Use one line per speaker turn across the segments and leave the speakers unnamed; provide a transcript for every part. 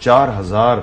4000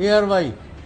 ARY,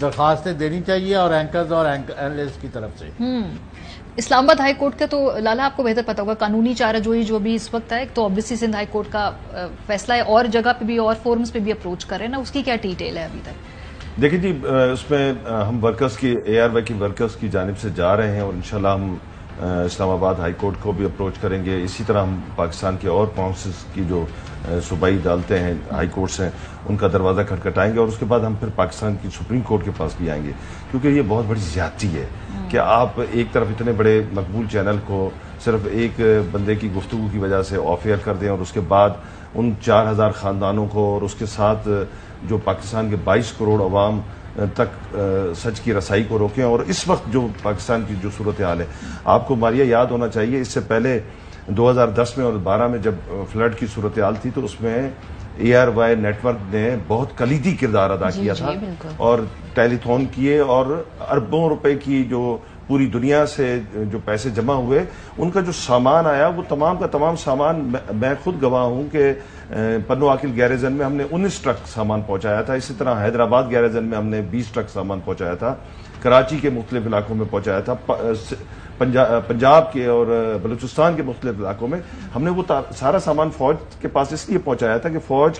درخواستیں دینی چاہیے اور اینکرز اور اینالسٹ کی طرف سے.
اسلام آباد ہائی کورٹ کا تو لالا آپ کو بہتر پتا ہوگا قانونی چارہ جوئی جو بھی اس وقت ہے، ایک تو آبویسلی سندھ ہائی کورٹ کا فیصلہ ہے، اور جگہ پہ بھی اور فورمز پہ بھی اپروچ کر رہے ہیں نا، اس کی کیا ڈیٹیل ہے ابھی تک؟
دیکھیں جی، اس میں ہم ورکرز کی ARY کی ورکرز کی جانب سے جا رہے ہیں، اور انشاءاللہ ہم اسلام آباد ہائی کورٹ کو بھی اپروچ کریں گے. اسی طرح ہم پاکستان کے اور کونسلز کی جو صوبائی عدالتیں ہیں، ہائی کورٹس ہیں، ان کا دروازہ کھٹکھٹائیں گے، اور اس کے بعد ہم پھر پاکستان کی سپریم کورٹ کے پاس بھی آئیں گے، کیونکہ یہ بہت بڑی زیادتی ہے کہ آپ ایک طرف اتنے بڑے مقبول چینل کو صرف ایک بندے کی گفتگو کی وجہ سے آف ایئر کر دیں، اور اس کے بعد ان 4000 خاندانوں کو اور اس کے ساتھ جو پاکستان کے 22 کروڑ عوام تک سچ کی رسائی کو روکیں. اور اس وقت جو پاکستان کی جو صورتحال ہے، آپ کو ماریہ یاد ہونا چاہیے، اس سے پہلے 2010 میں اور 12 میں جب فلڈ کی صورتحال تھی تو اس میں ARY نیٹ ورک نے بہت کلیدی کردار ادا کیا تھا، اور ٹیلی تھون کیے، اور اربوں روپے کی جو پوری دنیا سے جو پیسے جمع ہوئے، ان کا جو سامان آیا وہ تمام کا تمام سامان، میں خود گواہ ہوں کہ پنو عاقل گیریزن میں ہم نے 19 ٹرک سامان پہنچایا تھا. اسی طرح حیدرآباد گیریزن میں ہم نے 20 ٹرک سامان پہنچایا تھا. کراچی کے مختلف علاقوں میں پہنچایا تھا. پنجاب کے اور بلوچستان کے مختلف علاقوں میں ہم نے وہ سارا سامان فوج کے پاس اس لیے پہنچایا تھا کہ فوج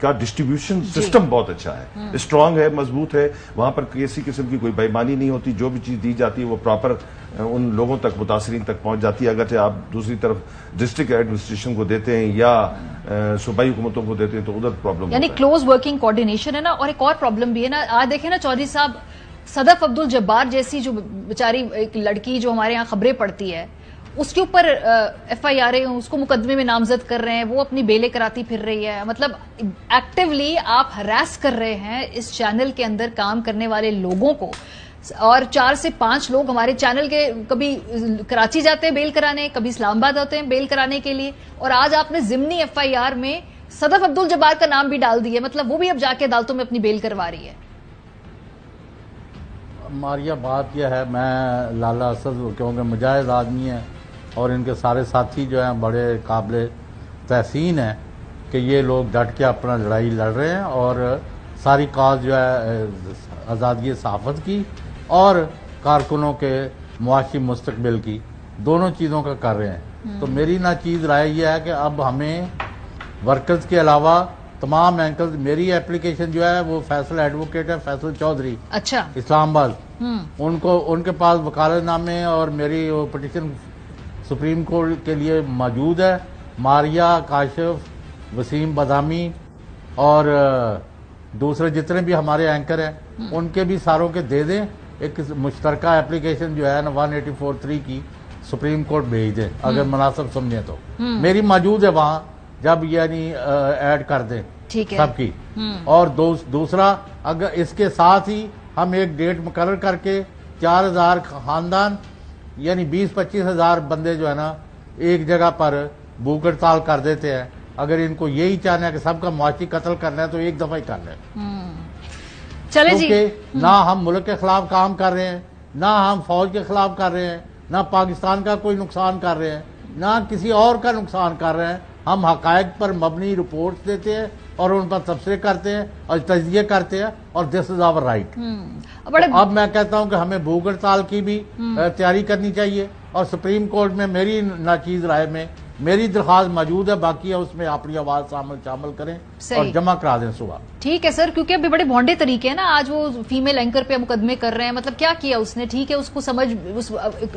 کا ڈسٹریبیوشن سسٹم بہت اچھا ہے، اسٹرانگ ہے، مضبوط ہے. وہاں پر کسی قسم کی کوئی بےایمانی نہیں ہوتی، جو بھی چیز دی جاتی ہے وہ پراپر ان لوگوں تک، متاثرین تک پہنچ جاتی ہے. اگرچہ آپ دوسری طرف ڈسٹرکٹ ایڈمنسٹریشن کو دیتے ہیں یا صوبائی حکومتوں کو دیتے ہیں تو ادھر پرابلم،
یعنی کلوز ورکنگ کوارڈینیشن ہے نا. اور ایک اور پرابلم بھی ہے نا، آج دیکھیں نا چودھری صاحب، صدف عبد الجبار جیسی جو بیچاری ایک لڑکی جو ہمارے یہاں خبریں پڑتی ہے، اس کے اوپر FIR اس کو مقدمے میں نامزد کر رہے ہیں، وہ اپنی بیلیں کراتی پھر رہی ہے. مطلب ایکٹیولی آپ ہراس کر رہے ہیں اس چینل کے اندر کام کرنے والے لوگوں کو. اور 4 سے 5 لوگ ہمارے چینل کے کبھی کراچی جاتے ہیں بیل کرانے، کبھی اسلام آباد ہوتے ہیں بیل کرانے کے لیے، اور آج آپ نے ضمنی FIR میں صدف عبد الجبار کا نام بھی ڈال دیا. مطلب وہ بھی اب جا کے عدالتوں میں اپنی بیل کروا رہی ہے.
ماریہ بات یہ ہے، میں لالا اسد کیونکہ مجاہد آدمی ہیں اور ان کے سارے ساتھی جو ہیں بڑے قابل تحسین ہیں کہ یہ لوگ ڈٹ کے اپنا لڑائی لڑ رہے ہیں، اور ساری کاز جو ہے آزادی صحافت کی اور کارکنوں کے معاشی مستقبل کی، دونوں چیزوں کا کر رہے ہیں. تو میری ناچیز رائے یہ ہے کہ اب ہمیں ورکرز کے علاوہ تمام اینکرز، میری اپلیکیشن جو ہے وہ فیصل ایڈوکیٹ ہے، فیصل چودھری،
اچھا،
اسلام آباد، ان کے پاس وکالت نامے اور میری پٹیشن سپریم کورٹ کے لیے موجود ہے. ماریہ، کاشف، وسیم بادامی اور دوسرے جتنے بھی ہمارے اینکر ہیں ان کے بھی ساروں کے دے دیں. ایک مشترکہ اپلیکیشن جو ہے نا 184(3) کی سپریم کورٹ بھیج دیں اگر مناسب سمجھیں تو. میری موجود ہے وہاں، جب یعنی ایڈ کر دیں سب کی. اور دوسرا، اگر اس کے ساتھ ہی ہم ایک ڈیٹ مقرر کر کے 4000 خاندان یعنی 20-25 ہزار بندے جو ہے نا ایک جگہ پر بھوک ہڑتال کر دیتے ہیں. اگر ان کو یہی چاہنا ہے کہ سب کا معاشی قتل کرنا ہے تو ایک دفعہ ہی کر لیں.
چلے جی،
کیونکہ نہ ہم ملک کے خلاف کام کر رہے ہیں، نہ ہم فوج کے خلاف کر رہے ہیں، نہ پاکستان کا کوئی نقصان کر رہے ہیں، نہ کسی اور کا نقصان کر رہے ہیں. ہم حقائق پر مبنی رپورٹس دیتے ہیں اور ان پر تبصرے کرتے ہیں اور تجزیے کرتے ہیں، اور دس از آور رائٹ. اب میں کہتا ہوں کہ ہمیں بھوک ہڑتال کی بھی تیاری کرنی چاہیے، اور سپریم کورٹ میں میری ناچیز رائے میں میری درخواست موجود ہے، باقی ہے اس میں اپنی آواز شامل کریں اور جمع کرا دیں صبح.
ٹھیک ہے سر، کیونکہ ابھی بڑے بھونڈے طریقے ہیں نا. آج وہ فیمیل اینکر پہ مقدمے کر رہے ہیں. مطلب کیا کیا اس نے؟ ٹھیک ہے، اس کو سمجھ،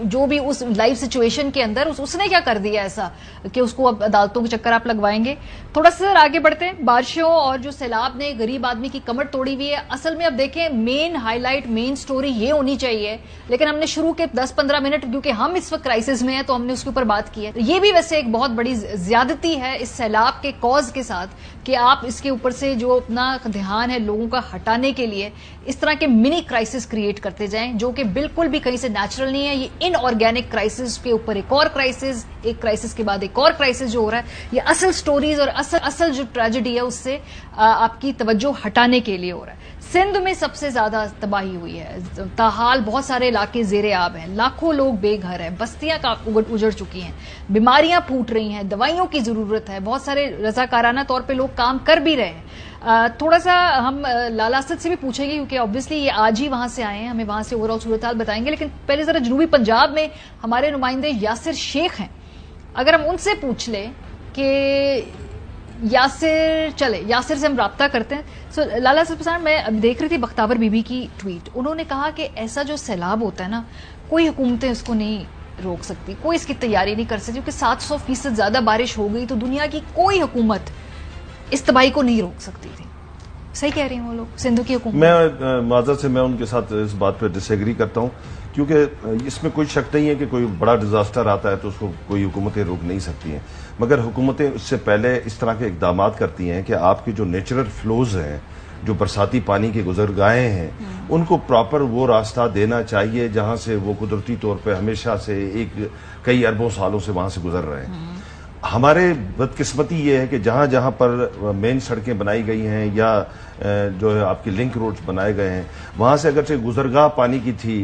جو بھی اس لائف سچویشن کے اندر اس نے کیا کر دیا ایسا کہ اس کو اب عدالتوں کے چکر آپ لگوائیں گے؟ تھوڑا سا سر آگے بڑھتے ہیں. بارشوں اور جو سیلاب نے غریب آدمی کی کمر توڑی ہوئی ہے. اصل میں اب دیکھیں مین ہائی لائٹ، مین سٹوری یہ ہونی چاہیے، لیکن ہم نے شروع کے 10-15 منٹ، کیونکہ ہم اس وقت کرائسس میں ہیں تو ہم نے اس کے اوپر بات کی ہے. یہ بھی ویسے ایک بہت بڑی زیادتی ہے اس سیلاب کے کاز کے ساتھ کہ آپ اس کے اوپر سے جو اپنا دھیان ہے لوگوں کا ہٹانے کے لیے اس طرح کے منی کرائسس کریٹ کرتے جائیں، جو کہ بالکل بھی کہیں سے نیچرل نہیں ہے. یہ ان آرگینک کرائسس کے اوپر ایک اور کرائسس، ایک کرائسس کے بعد ایک اور کرائسس جو ہو رہا ہے، یہ اصل سٹوریز اور اصل جو ٹریجڈی ہے اس سے آپ کی توجہ ہٹانے کے لیے ہو رہا ہے. سندھ میں سب سے زیادہ تباہی ہوئی ہے. تاحال بہت سارے علاقے زیر آب ہیں، لاکھوں لوگ بے گھر ہیں، بستیاں اجڑ چکی ہیں، بیماریاں پھوٹ رہی ہیں، دوائیوں کی ضرورت ہے. بہت سارے رضاکارانہ طور پہ لوگ کام کر بھی رہے ہیں. تھوڑا سا ہم لالا اسد سے بھی پوچھیں گے کیونکہ آبویسلی یہ آج ہی وہاں سے آئے ہیں, ہمیں وہاں سے اوور آل صورتحال بتائیں گے, لیکن پہلے ذرا جنوبی پنجاب میں ہمارے نمائندے یاسر شیخ ہیں, اگر ہم ان سے پوچھ لیں کہ یاسر سے ہم رابطہ کرتے ہیں. سو لالا اسد میں دیکھ رہی تھی بختاور بی بی کی ٹویٹ, انہوں نے کہا کہ ایسا جو سیلاب ہوتا ہے نا, کوئی حکومتیں اس کو نہیں روک سکتی, کوئی اس کی تیاری نہیں کر سکتی, کیونکہ 700% زیادہ بارش ہو گئی تو دنیا کی کوئی حکومت اس تباہی کو نہیں روک سکتی تھی. صحیح کہہ رہی ہیں وہ لوگ, سندھو کی حکومت.
میں معذرت سے میں ان کے ساتھ اس بات پہ ڈس ایگری کرتا ہوں, کیونکہ اس میں کوئی شک نہیں ہے کہ کوئی بڑا ڈیزاسٹر آتا ہے تو اس کو کوئی حکومتیں روک نہیں سکتی ہیں, مگر حکومتیں اس سے پہلے اس طرح کے اقدامات کرتی ہیں کہ آپ کی جو نیچرل فلوز ہیں, جو برساتی پانی کے گزرگاہیں ہیں, ان کو پراپر وہ راستہ دینا چاہیے جہاں سے وہ قدرتی طور پہ ہمیشہ سے کئی اربوں سالوں سے وہاں سے گزر رہے ہیں. ہمارے بدقسمتی یہ ہے کہ جہاں جہاں پر مین سڑکیں بنائی گئی ہیں یا جو ہے آپ کے لنک روڈز بنائے گئے ہیں, وہاں سے اگرچہ گزرگاہ پانی کی تھی,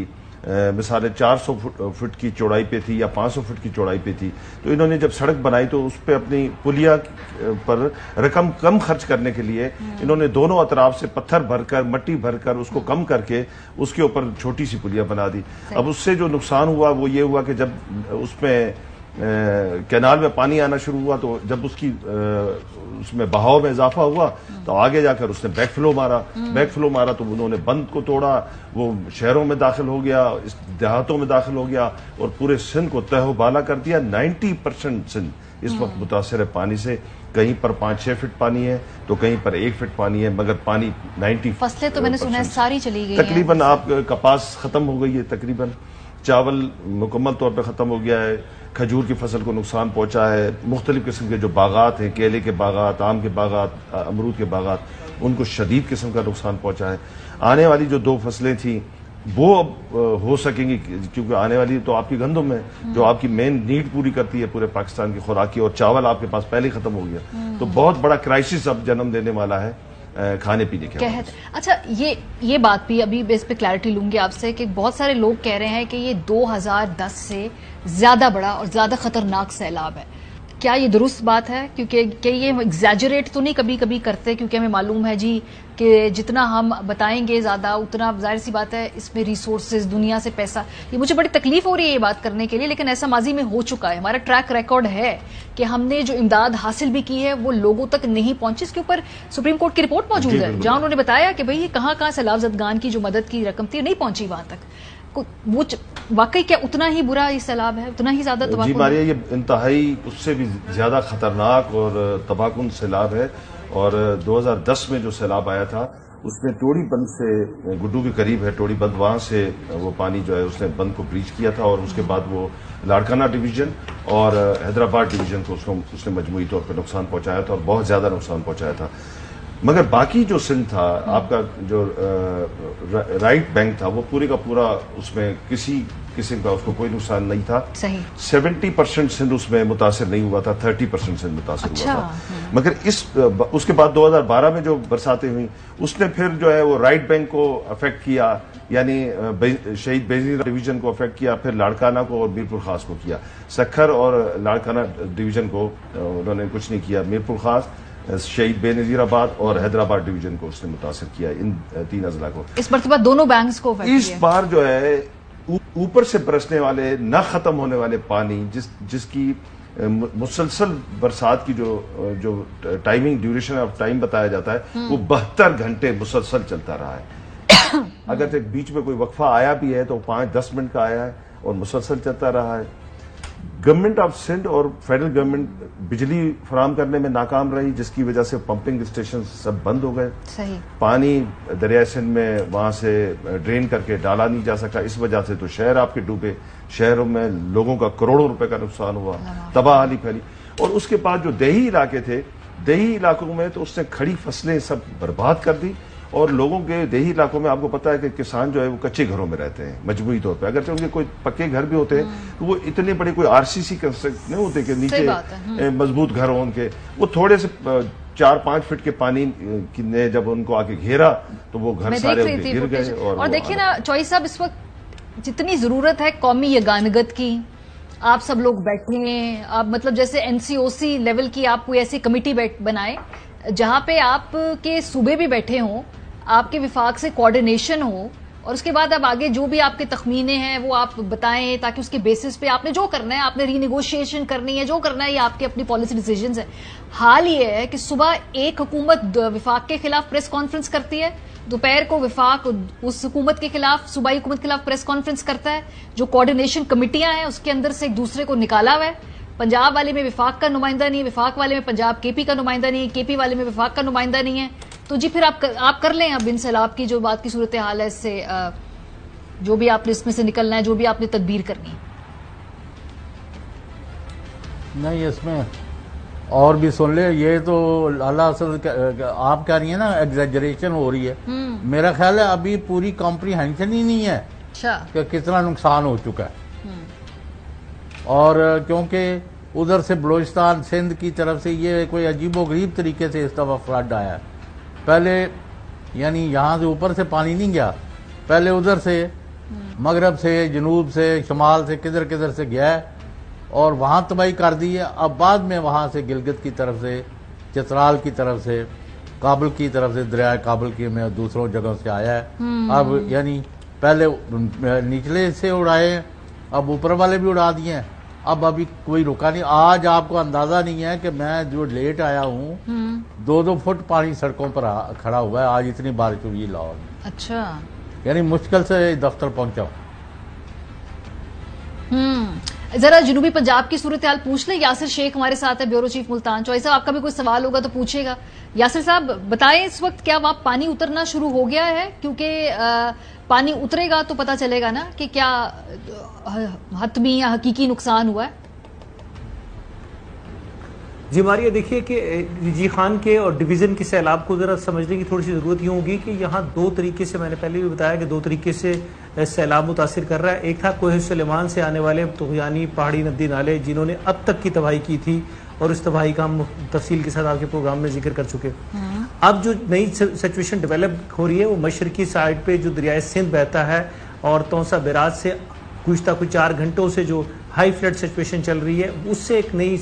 مثال 400 فٹ کی چوڑائی پہ تھی یا 500 فٹ کی چوڑائی پہ تھی, تو انہوں نے جب سڑک بنائی تو اس پہ اپنی پلیا پر رقم کم خرچ کرنے کے لیے انہوں نے دونوں اطراف سے پتھر بھر کر, مٹی بھر کر, اس کو کم کر کے اس کے اوپر چھوٹی سی پلیا بنا دی. اب اس سے جو نقصان ہوا وہ یہ ہوا کہ جب اس میں کینال میں پانی آنا شروع ہوا تو جب اس میں بہاؤ میں اضافہ ہوا تو آگے جا کر اس نے بیک فلو مارا تو انہوں نے بند کو توڑا, وہ شہروں میں داخل ہو گیا, دیہاتوں میں داخل ہو گیا اور پورے سندھ کو تہو بالا کر دیا. 90% سندھ اس وقت متاثر ہے پانی سے, کہیں پر 5-6 فٹ پانی ہے تو کہیں پر 1 فٹ پانی ہے, مگر پانی 90%.
فصلیں تو میں نے سنا ہے ساری چلی گئی
تقریباً. آپ کپاس ختم ہو گئی ہے, تقریباً چاول مکمل طور پہ ختم ہو گیا ہے, کھجور کی فصل کو نقصان پہنچا ہے, مختلف قسم کے جو باغات ہیں, کیلے کے باغات, آم کے باغات, امرود کے باغات, ان کو شدید قسم کا نقصان پہنچا ہے. آنے والی جو 2 فصلیں تھیں وہ اب ہو سکیں گی, کیونکہ آنے والی تو آپ کی گندم ہے جو آپ کی مین نیڈ پوری کرتی ہے پورے پاکستان کی خوراک کی, اور چاول آپ کے پاس پہلے ہی ختم ہو گیا, تو بہت بڑا کرائسس اب جنم دینے والا ہے کھانے پینے کے.
اچھا, یہ بات بھی ابھی اس پہ کلیئرٹی لوں گی آپ سے کہ بہت سارے لوگ کہہ رہے ہیں کہ یہ 2010 سے زیادہ بڑا اور زیادہ خطرناک سیلاب ہے. کیا یہ درست بات ہے؟ کیونکہ یہ ایگزیجریٹ تو نہیں کبھی کبھی کرتے, کیونکہ ہمیں معلوم ہے جی کہ جتنا ہم بتائیں گے زیادہ اتنا ظاہر سی بات ہے اس میں ریسورسز, دنیا سے پیسہ, یہ مجھے بڑی تکلیف ہو رہی ہے یہ بات کرنے کے لیے, لیکن ایسا ماضی میں ہو چکا ہے. ہمارا ٹریک ریکارڈ ہے کہ ہم نے جو امداد حاصل بھی کی ہے وہ لوگوں تک نہیں پہنچی. اس کے اوپر سپریم کورٹ کی رپورٹ موجود ہے جہاں انہوں نے بتایا کہ بھئی کہاں کہاں سیلاب زدگان کی جو مدد کی رقم تھی نہیں پہنچی وہاں تک. وہ واقعی کیا اتنا ہی برا یہ سیلاب ہے, اتنا ہی زیادہ تباہ کن؟
جی ماریہ, یہ انتہائی اس سے بھی زیادہ خطرناک اور تباہ کن سیلاب ہے. اور 2010 میں جو سیلاب آیا تھا اس میں ٹوڑی بند سے, گڈو کے قریب ہے ٹوڑی بند, وہاں سے وہ پانی جو ہے اس نے بند کو بریچ کیا تھا, اور اس کے بعد وہ لاڑکانہ ڈویژن اور حیدرآباد ڈویژن کو اس نے مجموعی طور پہ نقصان پہنچایا تھا, اور بہت زیادہ نقصان پہنچایا تھا. مگر باقی جو سندھ تھا, آپ کا جو رائٹ بینک تھا, وہ پورے کا پورا اس میں کسی قسم کا اس کو کوئی نقصان نہیں تھا. 70% سندھ اس میں متاثر نہیں ہوا تھا, 30% سندھ متاثر ہوا تھا. مگر اس کے بعد 2012 میں جو برساتیں ہوئیں اس نے پھر جو ہے وہ رائٹ بینک کو افیکٹ کیا, یعنی شہید بینظیر ڈویژن کو افیکٹ کیا, پھر لاڑکانہ کو اور میرپور خاص کو کیا. سکھر اور لاڑکانہ ڈویژن کو انہوں نے کچھ نہیں کیا, میرپور خاص, شہید بے نظیر آباد اور حیدرآباد ڈویژن کو اس نے متاثر کیا, ان 3 اضلاع کو.
اس مرتبہ دونوں بینکس کو
اس بار جو ہے اوپر سے برسنے والے نہ ختم ہونے والے پانی, جس کی مسلسل برسات کی جو ٹائمنگ ڈیوریشن آف ٹائم بتایا جاتا ہے وہ 72 گھنٹے مسلسل چلتا رہا ہے. اگر بیچ میں کوئی وقفہ آیا بھی ہے تو 5-10 منٹ کا آیا ہے اور مسلسل چلتا رہا ہے. گورنمنٹ آف سندھ اور فیڈرل گورنمنٹ بجلی فراہم کرنے میں ناکام رہی, جس کی وجہ سے پمپنگ اسٹیشن سب بند ہو گئے. پانی دریائے سندھ میں وہاں سے ڈرین کر کے ڈالا نہیں جا سکا, اس وجہ سے تو شہر آپ کے ڈوبے, شہروں میں لوگوں کا کروڑوں روپے کا نقصان ہوا, تباہی پھیلی. اور اس کے بعد جو دیہی علاقے تھے, دیہی علاقوں میں تو اس نے کھڑی فصلیں سب برباد کر دی, اور لوگوں کے دیہی علاقوں میں آپ کو پتا ہے کہ کسان جو ہے وہ کچے گھروں میں رہتے ہیں مجموعی طور پہ, اگرچہ ان کے کوئی پکے گھر بھی ہوتے ہیں تو وہ اتنے بڑے کوئی RCC کنسٹرکٹ نہیں ہوتے کہ نیچے مضبوط گھر ہوں ان کے, وہ تھوڑے سے 4-5 فٹ کے پانی نے جب ان کو آ کے گھیرا تو وہ گھر سارے گر گئے.
اور دیکھیے نا چوئی صاحب, اس وقت جتنی ضرورت ہے قومی یگانگت کی, آپ سب لوگ بیٹھے ہیں, آپ مطلب جیسے NCOC لیول کی آپ کوئی ایسی کمیٹی بنائے جہاں پہ آپ کے صوبے بھی بیٹھے ہوں, آپ کے وفاق سے کوارڈینیشن ہو, اور اس کے بعد اب آگے جو بھی آپ کے تخمینے ہیں وہ آپ بتائیں, تاکہ اس کے بیسس پہ آپ نے جو کرنا ہے, آپ نے ری نیگوشیشن کرنی ہے, جو کرنا ہے یہ آپ کے اپنی پالیسی ڈیسیجنز ہیں. حال یہ ہے کہ صبح ایک حکومت وفاق کے خلاف پریس کانفرنس کرتی ہے, دوپہر کو وفاق اس حکومت کے خلاف, صوبائی حکومت کے خلاف پریس کانفرنس کرتا ہے. جو کوارڈینیشن کمیٹیاں ہیں اس کے اندر سے ایک دوسرے کو نکالا ہوا ہے. پنجاب والے میں وفاق کا نمائندہ نہیں ہے, وفاق والے میں پنجاب کے پی کا نمائندہ نہیں ہے, کے پی والے میں وفاق کا نمائندہ نہیں ہے. تو جی پھر آپ کر لیں اب ان سیلاب کی جو بات کی صورتحال ہے, اس سے جو بھی آپ نے اس میں سے نکلنا ہے, جو بھی آپ نے تدبیر کرنی ہے.
نہیں, اس میں اور بھی سن لے. یہ تو اللہ اصل آپ کہہ رہی ہیں نا ایگزیجریشن ہو رہی ہے. میرا خیال ہے ابھی پوری کمپریہنشن ہی نہیں ہے کہ کتنا نقصان ہو چکا ہے. اور کیونکہ ادھر سے بلوچستان سندھ کی طرف سے یہ کوئی عجیب و غریب طریقے سے اس دفعہ فلڈ آیا ہے. پہلے یعنی یہاں سے اوپر سے پانی نہیں گیا, پہلے ادھر سے مغرب سے, جنوب سے, شمال سے, کدھر کدھر سے گیا ہے اور وہاں تباہی کر دی ہے. اب بعد میں وہاں سے گلگت کی طرف سے, چترال کی طرف سے, کابل کی طرف سے, دریائے کابل کی میں دوسروں جگہوں سے آیا ہے. اب یعنی پہلے نچلے سے اڑائے, اب اوپر والے بھی اڑا دیے ہیں. اب ابھی کوئی رکا نہیں. آج آپ کو اندازہ نہیں ہے کہ میں جو لیٹ آیا ہوں 2-2 فٹ پانی سڑکوں پر کھڑا ہوا ہے. آج اتنی بارش ہوئی لاہور میں.
اچھا,
یعنی مشکل سے دفتر پہنچا.
ذرا جنوبی پنجاب کی صورتحال پوچھ لیں. یاسر شیخ ہمارے ساتھ ہے, بیورو چیف ملتان. چوہدری صاحب آپ کا بھی کوئی سوال ہوگا تو پوچھے گا. یاسر صاحب بتائیں, اس وقت کیا وہاں پانی اترنا شروع ہو گیا ہے؟ کیونکہ پانی اترے گا تو پتہ چلے گا نا کہ کیا حتمی یا حقیقی نقصان ہوا ہے.
جی ماریہ, دیکھیے کہ جی خان کے اور ڈویژن کے سیلاب کو ذرا سمجھنے کی تھوڑی سی ضرورت یوں ہوگی کہ یہاں 2 طریقے سے, میں نے پہلے بھی بتایا کہ 2 طریقے سے سیلاب متاثر کر رہا ہے. ایک تھا کوہ سلیمان سے آنے والے طغیانی پہاڑی ندی نالے, جنہوں نے اب تک کی تباہی کی تھی, اور اس تباہی کا ہم تفصیل کے ساتھ آپ کے پروگرام میں ذکر کر چکے. اب جو نئی سچویشن ڈیولپ ہو رہی ہے وہ مشرقی سائڈ پہ جو دریائے سندھ بہتا ہے, اور تونسا بیراج سے گزشتہ کچھ 4 گھنٹوں سے جو ہائی فلڈ سچویشن چل رہی ہے, اس سے ایک نئی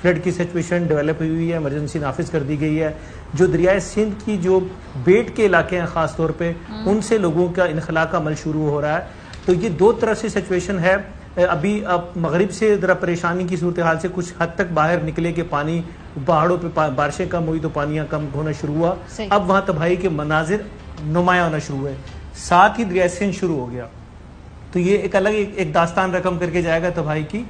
فلڈ کی سچویشن ڈیولپ ہوئی ہے, ایمرجنسی نافذ کر دی گئی ہے. جو دریائے سندھ کی جو بیٹ کے علاقے ہیں خاص طور پہ, ان سے لوگوں کا انخلاء کا عمل شروع ہو رہا ہے. تو یہ 2 طرف سے سچویشن ہے. ابھی اب مغرب سے ذرا پریشانی کی صورتحال سے کچھ حد تک باہر نکلے کہ پانی پہاڑوں پہ بارشیں کم ہوئی تو پانیاں کم ہونا شروع ہوا. اب وہاں تباہی کے مناظر نمایاں ہونا شروع ہوئے, ساتھ ہی دریائے سندھ شروع ہو گیا. تو یہ ایک الگ ایک داستان رقم کر کے جائے گا تباہی کی.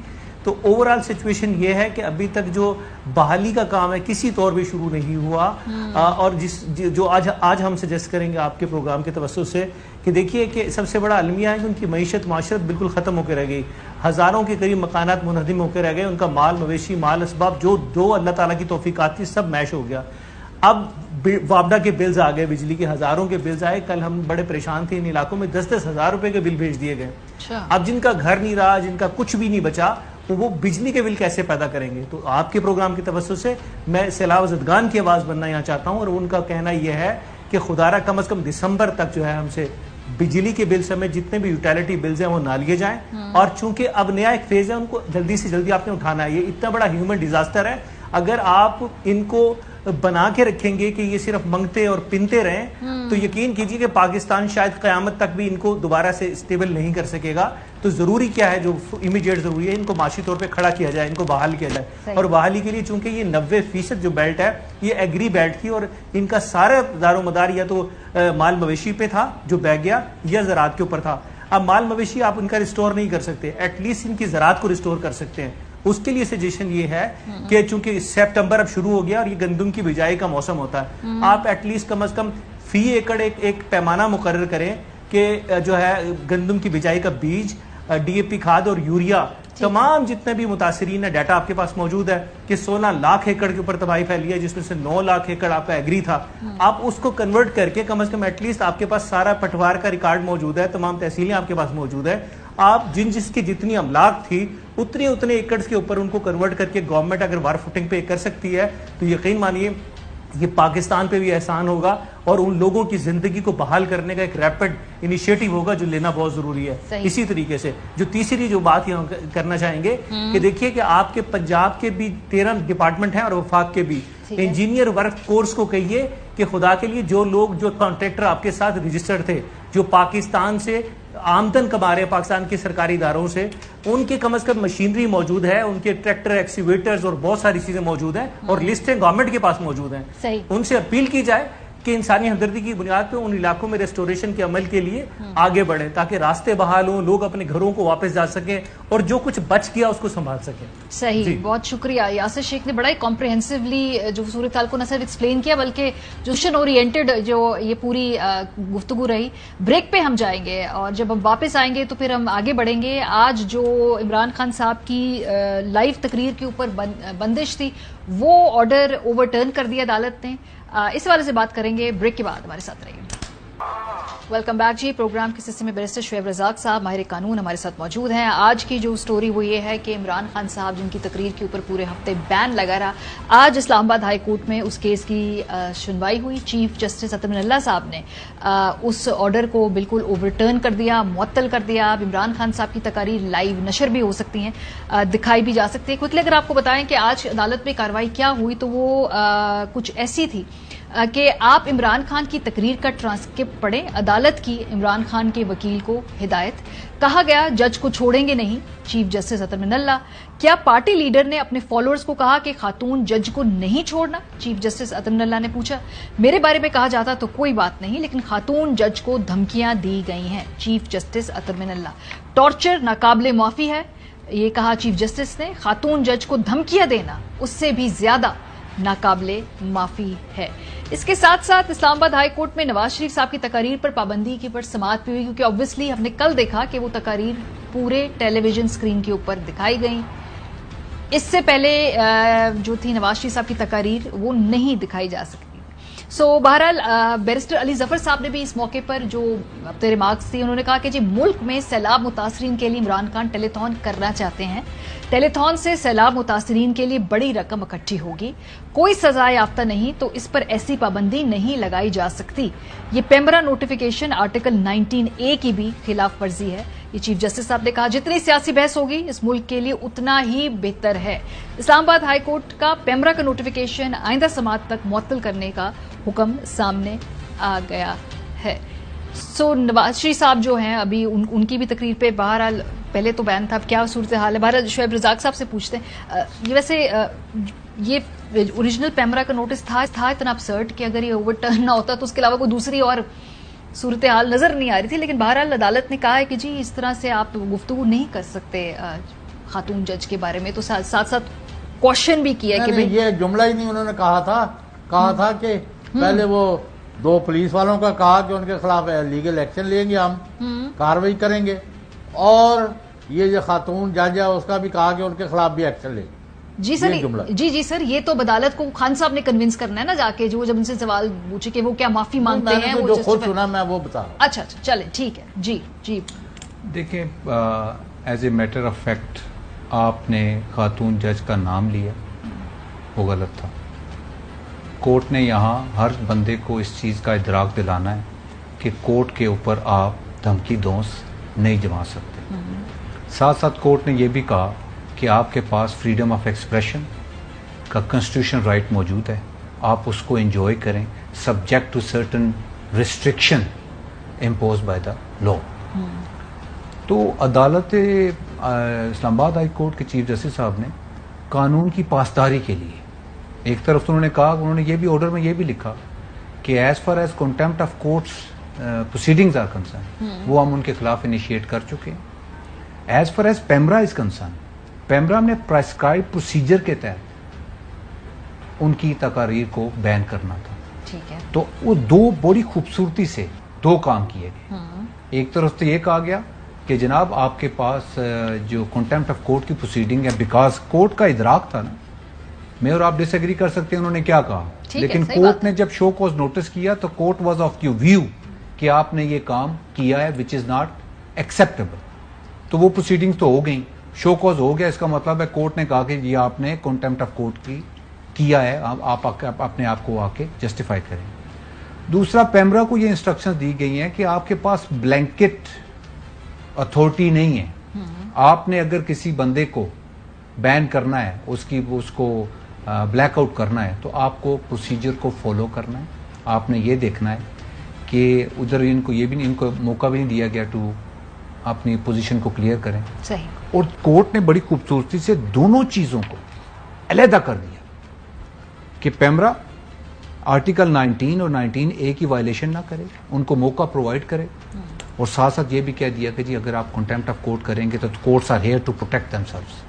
تو اوورآل سچویشن یہ ہے کہ ابھی تک جو بحالی کا کام ہے کسی طور بھی شروع نہیں ہوا. اور جو آج ہم سجیسٹ کریں گے آپ کے پروگرام کے توسط سے کہ دیکھیے کہ سب سے بڑا المیہ ہے کہ ان کی معیشت معاشرت بالکل ختم ہو کے رہ گئی. ہزاروں کے قریب مکانات منہدم ہو کے رہ گئے. ان کا مال مویشی, مال اسباب جو اللہ تعالیٰ کی توفیقات تھی سب میش ہو گیا. اب وابڈا کے بلز آ گئے, بجلی کے ہزاروں کے بلز آئے. کل ہم بڑے پریشان تھے, ان علاقوں میں 10-10 ہزار روپے کے بل بھیج دیے گئے. اب جن کا گھر نہیں رہا, جن کا کچھ بھی نہیں بچا, تو وہ بجلی کے بل کیسے پیدا کریں گے؟ تو آپ کے پروگرام کی توسط سے میں سیلاب زدگان کی آواز بننا یہاں چاہتا ہوں, اور ان کا کہنا یہ ہے کہ خدا را کم از کم دسمبر تک جو ہے ہم سے بجلی کے بل سمیت جتنے بھی یوٹیلیٹی بلز ہیں وہ نہ لیے جائیں. اور چونکہ اب نیا ایک فیز ہے, ان کو جلدی سے جلدی آپ نے اٹھانا ہے. یہ اتنا بڑا ہیومن ڈیزاسٹر ہے, اگر آپ ان کو بنا کے رکھیں گے کہ یہ صرف منگتے اور پنتے رہیں تو یقین کیجیے کہ پاکستان شاید قیامت تک بھی ان کو دوبارہ سے اسٹیبل نہیں کر سکے گا. تو ضروری کیا ہے, جو امیڈیٹ ضروری ہے, ان کو معاشی طور پہ کھڑا کیا جائے, ان کو بحال کیا جائے. اور بحالی کے لیے چونکہ یہ 90% جو بیلٹ ہے یہ ایگری بیلٹ تھی, اور ان کا سارا دار و مدار یا تو مال مویشی پہ تھا جو بہ گیا, یا زراعت کے اوپر تھا. اب مال مویشی آپ ان کا ریسٹور نہیں کر سکتے, ایٹ لیسٹ ان کی زراعت کو ریسٹور کر سکتے ہیں. اس کے لیے سجیشن یہ ہے کہ چونکہ سپٹمبر اب شروع ہو گیا اور یہ گندم کی بجائی کا موسم ہوتا ہے, آپ ایٹ لیسٹ کم از کم فی ایکڑ ایک پیمانہ مقرر کریں کہ جو ہے گندم کی بجائی کا بیج, ڈی اے پی کھاد اور یوریا, تمام جتنے بھی متاثرین ہے, ڈیٹا آپ کے پاس موجود ہے کہ 16 لاکھ ایکڑ کے اوپر تباہی پھیلی ہے, جس میں سے 9 لاکھ ایکڑ آپ کا ایگری تھا. آپ اس کو کنورٹ کر کے کم از کم ایٹ لیسٹ آپ کے پاس سارا پٹوار کا ریکارڈ موجود ہے, تمام تحصیلیں آپ کے پاس موجود ہے. آپ جس کی جتنی املاک تھی اتنے ایکڑز کے اوپر ان کو کنورٹ کر کے گورنمنٹ اگر وار فوٹنگ پہ کر سکتی ہے تو یقین مانیے یہ پاکستان پہ بھی احسان ہوگا اور ان لوگوں کی زندگی کو بحال کرنے کا ایک ریپڈ انیشیٹو ہوگا جو لینا بہت ضروری ہے. اسی طریقے سے جو تیسری جو بات یہاں کرنا چاہیں گے کہ دیکھیے کہ آپ کے پنجاب کے بھی 13 ڈپارٹمنٹ ہیں اور وفاق کے بھی. انجینئر ورک کورس کو کہیے کہ خدا کے لیے جو لوگ جو کانٹریکٹر آپ کے ساتھ رجسٹرڈ تھے جو پاکستان سے آمدن کما رہے ہیں پاکستان کے سرکاری اداروں سے, ان کے کم از کم مشینری موجود ہے, ان کے ٹریکٹر ایکسیویٹرز اور بہت ساری چیزیں موجود ہیں اور لسٹیں گورنمنٹ کے پاس موجود ہیں. ان سے اپیل کی جائے کہ انسانی ہمدردی کی بنیاد پہ ان علاقوں میں ریسٹوریشن کے عمل کے لیے آگے بڑھیں تاکہ راستے بحال ہوں, لوگ اپنے گھروں کو واپس جا سکیں اور جو کچھ بچ گیا اس کو سنبھال سکیں.
صحیح, بہت شکریہ یاسر شیخ نے بڑا ہی کمپریہنسولی جو صورتحال کو نہ صرف ایکسپلین کیا بلکہ جو مشن اورینٹڈ جو یہ پوری گفتگو رہی. بریک پہ ہم جائیں گے اور جب ہم واپس آئیں گے تو پھر ہم آگے بڑھیں گے. آج جو عمران خان صاحب کی لائیو تقریر کے اوپر بندش تھی وہ آرڈر اوور ٹرن کر دیا عدالت نے. اس حوالے سے بات کریں گے بریک کے بعد. ہمارے ساتھ رہیے. ویلکم بیک جی. پروگرام کے سلسلے میں بیرسٹر شعیب رزاق صاحب ماہر قانون ہمارے ساتھ موجود ہیں. آج کی جو سٹوری وہ یہ ہے کہ عمران خان صاحب جن کی تقریر کے اوپر پورے ہفتے بین لگا رہا, آج اسلام آباد ہائی کورٹ میں اس کیس کی سنوائی ہوئی. چیف جسٹس اطمین اللہ صاحب نے اس آرڈر کو بالکل اوور ٹرن کر دیا, معطل کر دیا. اب عمران خان صاحب کی تقاریر لائیو نشر بھی ہو سکتی ہیں, دکھائی بھی جا سکتی ہے. کوئکلی اگر آپ کو بتائیں کہ آج عدالت میں کارروائی کیا ہوئی تو وہ کچھ ایسی تھی کہ آپ عمران خان کی تقریر کا ٹرانسکرپٹ پڑھیں. عدالت کی عمران خان کے وکیل کو ہدایت. کہا گیا جج کو چھوڑیں گے نہیں. چیف جسٹس اطمین اللہ. کیا پارٹی لیڈر نے اپنے فالوورز کو کہا کہ خاتون جج کو نہیں چھوڑنا؟ چیف جسٹس اطمین اللہ نے پوچھا. میرے بارے میں کہا جاتا تو کوئی بات نہیں لیکن خاتون جج کو دھمکیاں دی گئی ہیں. چیف جسٹس اطمین اللہ. ٹارچر ناقابل معافی ہے یہ کہا چیف جسٹس نے. خاتون جج کو دھمکیاں دینا اس سے بھی زیادہ ناقابل معافی ہے. اس کے ساتھ ساتھ اسلام آباد ہائی کورٹ میں نواز شریف صاحب کی تقاریر پر پابندی کے اوپر سماعت بھی ہوئی کیونکہ obviously ہم نے کل دیکھا کہ وہ تقاریر پورے ٹیلی ویژن سکرین کے اوپر دکھائی گئیں. اس سے پہلے جو تھی نواز شریف صاحب کی تقاریر وہ نہیں دکھائی جا سکتی. بہرحال بیرسٹر علی ظفر صاحب نے بھی اس موقع پر جو اپنے ریمارکس تھی انہوں نے کہا کہ جی ملک میں سیلاب متاثرین کے لیے عمران خان ٹیلی تھون کرنا چاہتے ہیں. ٹیلی تھون سے سیلاب متاثرین کے لیے بڑی رقم اکٹھی ہوگی. کوئی سزا یافتہ نہیں تو اس پر ایسی پابندی نہیں لگائی جا سکتی. یہ پیمرا نوٹیفیکیشن آرٹیکل 19A کی بھی خلاف ورزی ہے. یہ چیف جسٹس صاحب نے کہا جتنی سیاسی بحث ہوگی اس ملک کے لیے اتنا ہی بہتر ہے. اسلام آباد ہائی کورٹ کا پیمرا کا نوٹیفیکیشن آئندہ سماعت تک معطل کرنے کا حکم سامنے آ گیا ہے. نواز شریف صاحب جو ہیں ابھی ان کی بھی تقریر پہ بہرحال پہلے تو بیان تھا, اب کیا صورتحال ہے. بہرحال شعیب رزاق صاحب سے پوچھتے ہیں یہ ویسے یہ اوریجنل پیمرا کا نوٹس تھا اتنا ابسرڈ کہ اگر یہ اوور ٹرن نہ ہوتا تو اس کے علاوہ کوئی دوسری اور صورتحال نظر نہیں آ رہی تھی. لیکن بہرحال عدالت نے کہا ہے کہ جی اس طرح سے آپ گفتگو نہیں کر سکتے خاتون جج کے بارے میں. تو ساتھ ساتھ کوشچن بھی کیا کہ
یہ جملہ ہی نہیں انہوں نے کہا تھا کہ پہلے وہ 2 پولیس والوں کا کہا کہ ان کے خلاف لیگل ایکشن لیں گے, ہم کاروائی کریں گے, اور یہ جو خاتون جج ہے اس کا بھی کہا کہ ان کے خلاف بھی ایکشن لیں گے.
جی سر جی سر یہ تو عدالت کو خان صاحب نے کنونس کرنا ہے نا جا کے, جو جب ان سے سوال پوچھے کہ وہ کیا معافی مانگتے ہیں.
جو خود سنا میں وہ بتا رہا ہوں.
اچھا چلے ٹھیک ہے. جی
دیکھیں as a matter of fact آپ نے خاتون جج کا نام لیا وہ غلط تھا. کورٹ نے یہاں ہر بندے کو اس چیز کا ادراک دلانا ہے کہ کورٹ کے اوپر آپ دھمکی دونس نہیں جما سکتے. ساتھ ساتھ کورٹ نے یہ بھی کہا کہ آپ کے پاس فریڈم آف ایکسپریشن کا کنسٹیٹیوشن رائٹ موجود ہے, آپ اس کو انجوائے کریں subject to certain restriction impose by the law. تو عدالت اسلام آباد ہائی کورٹ کے چیف جسٹس صاحب نے قانون کی پاسداری کے لیے ایک طرف تو انہوں نے کہا, انہوں نے یہ بھی آرڈر میں یہ بھی لکھا کہ as far as contempt of courts proceedings are concern وہ ہم ان کے خلاف انیشیٹ کر چکے ہیں. As far as PEMRA is concern PEMRA نے پرسکرائب پروسیجر کے تحت ان کی تقاریر کو بین کرنا تھا.
ٹھیک ہے.
تو وہ 2 بڑی خوبصورتی سے 2 کام کیے گئے. ایک طرف تو یہ کہا گیا کہ جناب آپ کے پاس جو کنٹمپٹ آف کورٹ کی پروسیڈنگ ہے بیکاز کورٹ کا ادراک تھا نا, میں اور آپ ڈس ایگری کر سکتے ہیں انہوں نے کیا کہا, لیکن کورٹ نے جب شو کوز نوٹس کیا تو court was of you view کہ آپ نے یہ کام کیا ہے وچ از ناٹ ایکسیپٹیبل. تو وہ پروسیڈنگ تو ہو گئی, شو کوز ہو گیا, اس کا مطلب ہے کورٹ نے کہا کہ یہ آپ نے کنٹمپٹ آف کورٹ کی کیا ہے آپ اپنے آپ کو آ کے جسٹیفائی کریں. دوسرا، پیمرا کو یہ انسٹرکشن دی گئی ہیں کہ آپ کے پاس بلینکٹ اتھارٹی نہیں ہے. آپ نے اگر کسی بندے کو بین کرنا ہے، اس کو بلیک آؤٹ کرنا ہے، تو آپ کو پروسیجر کو فالو کرنا ہے. آپ نے یہ دیکھنا ہے کہ ادھر ان کو موقع بھی نہیں دیا گیا ٹو اپنی پوزیشن کو کلیئر کریں.
صحیح.
اور کورٹ نے بڑی خوبصورتی سے دونوں چیزوں کو علیحدہ کر دیا کہ پیمرا آرٹیکل 19 اور 19A کی وائلیشن نہ کرے، ان کو موقع پرووائڈ کرے، اور ساتھ ساتھ یہ بھی کہہ دیا کہ جی اگر آپ کنٹیمپٹ آف کورٹ کریں گے تو courts are here to protect themselves.